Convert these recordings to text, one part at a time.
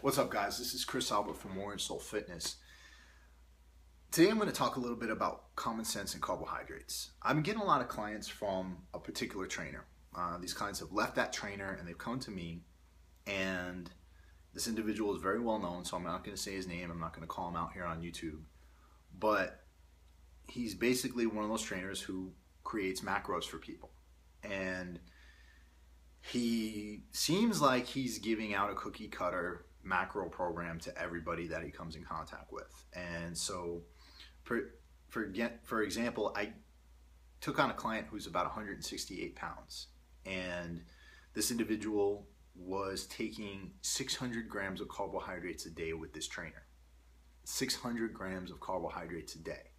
What's up, guys? This is Chris Albert from Warren Soul Fitness. Today I'm going to talk a little bit about common sense and carbohydrates. I've been getting a lot of clients from a particular trainer. These clients have left that trainer and they've come to me, and this individual is very well known, so I'm not going to say his name. I'm not going to call him out here on YouTube. But he's basically one of those trainers who creates macros for people. And he seems like he's giving out a cookie cutter macro program to everybody that he comes in contact with. And so for example, I took on a client who's about 168 pounds, and this individual was taking 600 grams of carbohydrates a day with this trainer. 600 grams of carbohydrates a day.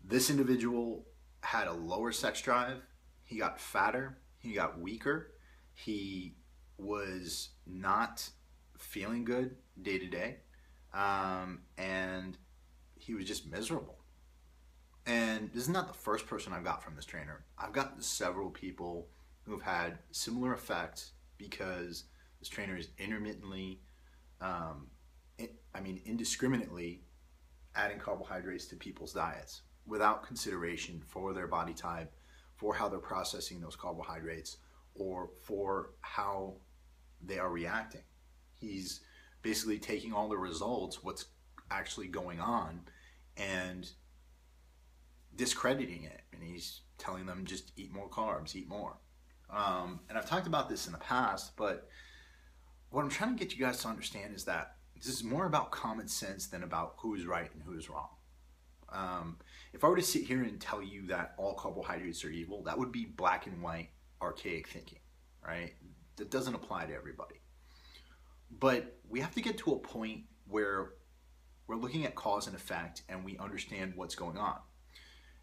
This individual had a lower sex drive. He got fatter. He got weaker. He was not feeling good day to day, and he was just miserable. And this is not the first person I've got from this trainer. I've gotten several people who have had similar effects because this trainer is intermittently, indiscriminately adding carbohydrates to people's diets without consideration for their body type, for how they're processing those carbohydrates, or for how they are reacting. He's basically taking all the results, what's actually going on, and discrediting it. And he's telling them just eat more carbs, eat more. And I've talked about this in the past, but what I'm trying to get you guys to understand is that this is more about common sense than about who is right and who is wrong. If I were to sit here and tell you that all carbohydrates are evil, that would be black and white, archaic thinking, right? That doesn't apply to everybody. But we have to get to a point where we're looking at cause and effect and we understand what's going on.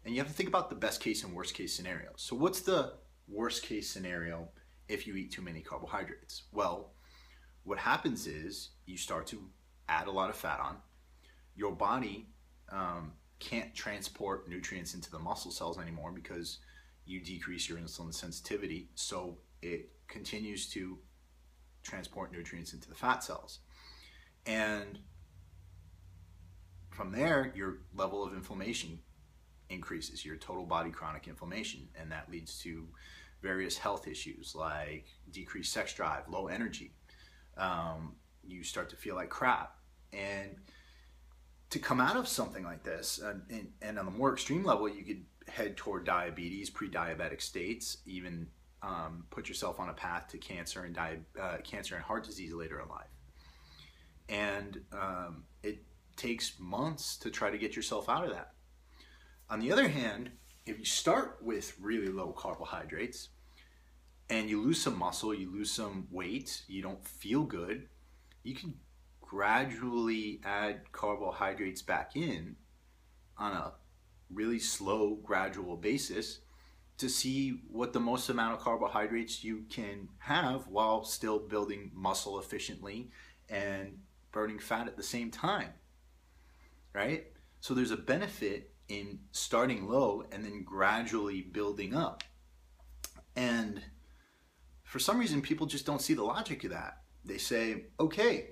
And you have to think about the best case and worst case scenarios. So what's the worst case scenario if you eat too many carbohydrates? Well, what happens is you start to add a lot of fat on. Your body can't transport nutrients into the muscle cells anymore because you decrease your insulin sensitivity, so it continues to transport nutrients into the fat cells. And from there, your level of inflammation increases, your total body chronic inflammation, and that leads to various health issues like decreased sex drive, low energy. You start to feel like crap. And to come out of something like this, and on the more extreme level, you could head toward diabetes, pre-diabetic states, even put yourself on a path to cancer and heart disease later in life. And it takes months to try to get yourself out of that. On the other hand, if you start with really low carbohydrates and you lose some muscle, you lose some weight, you don't feel good, you can gradually add carbohydrates back in on a really slow, gradual basis to see what the most amount of carbohydrates you can have while still building muscle efficiently and burning fat at the same time, right? So there's a benefit in starting low and then gradually building up. And for some reason, people just don't see the logic of that. They say, okay,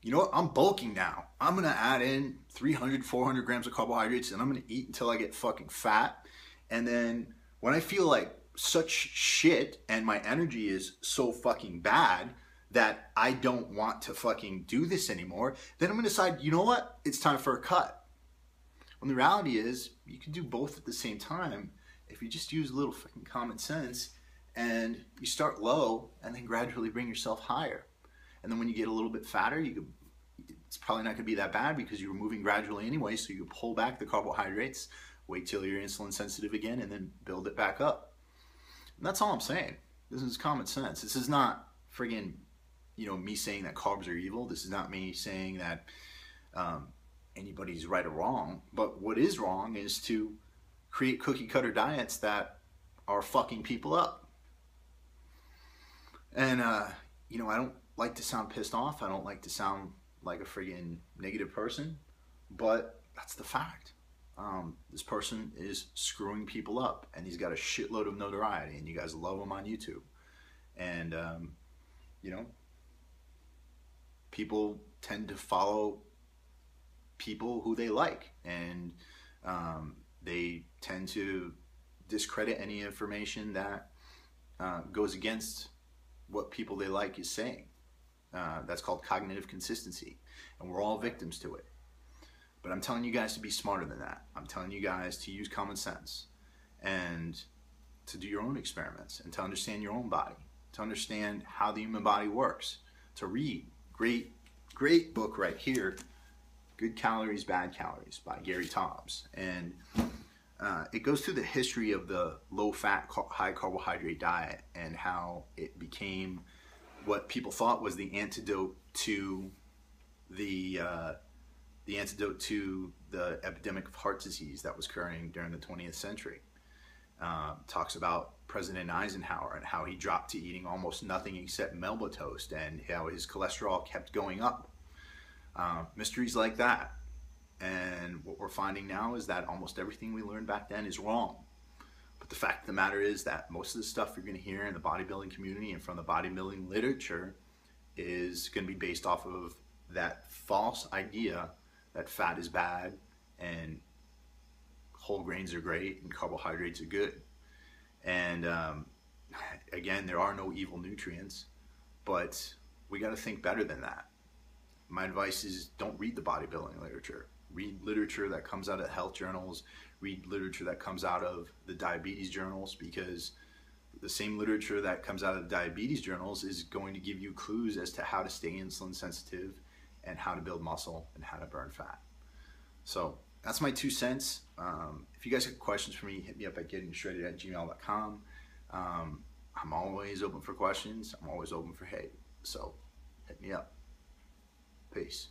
you know what, I'm bulking now. I'm gonna add in 300, 400 grams of carbohydrates and I'm gonna eat until I get fucking fat. And then when I feel like such shit and my energy is so fucking bad that I don't want to fucking do this anymore, then I'm gonna decide, you know what, it's time for a cut. When the reality is, you can do both at the same time if you just use a little fucking common sense and you start low and then gradually bring yourself higher. And then when you get a little bit fatter, it's probably not going to be that bad because you're moving gradually anyway, so you pull back the carbohydrates, wait till you're insulin sensitive again, and then build it back up. And that's all I'm saying. This is common sense. This is not friggin', me saying that carbs are evil. This is not me saying that anybody's right or wrong. But what is wrong is to create cookie cutter diets that are fucking people up. And, I don't like to sound pissed off. I don't like to sound like a friggin' negative person, but that's the fact. This person is screwing people up, and he's got a shitload of notoriety, and you guys love him on YouTube. And, people tend to follow people who they like, and they tend to discredit any information that goes against what people they like is saying. That's called cognitive consistency, and we're all victims to it. But I'm telling you guys to be smarter than that. I'm telling you guys to use common sense and to do your own experiments and to understand your own body, to understand how the human body works, to read. Great book right here, Good Calories, Bad Calories by Gary Taubes. And it goes through the history of the low-fat, high-carbohydrate diet and how it became what people thought was the antidote to the epidemic of heart disease that was occurring during the 20th century. Talks about President Eisenhower and how he dropped to eating almost nothing except Melba toast and how his cholesterol kept going up. Mysteries like that. And what we're finding now is that almost everything we learned back then is wrong. But the fact of the matter is that most of the stuff you're going to hear in the bodybuilding community and from the bodybuilding literature is going to be based off of that false idea that fat is bad and whole grains are great and carbohydrates are good. And again, there are no evil nutrients, but we got to think better than that. My advice is don't read the bodybuilding literature. Read literature that comes out of health journals. Read literature that comes out of the diabetes journals, because the same literature that comes out of the diabetes journals is going to give you clues as to how to stay insulin sensitive and how to build muscle and how to burn fat. So that's my 2 cents. If you guys have questions for me, hit me up at gettingtoshredded@gmail.com. I'm always open for questions. I'm always open for hate. So hit me up. Peace.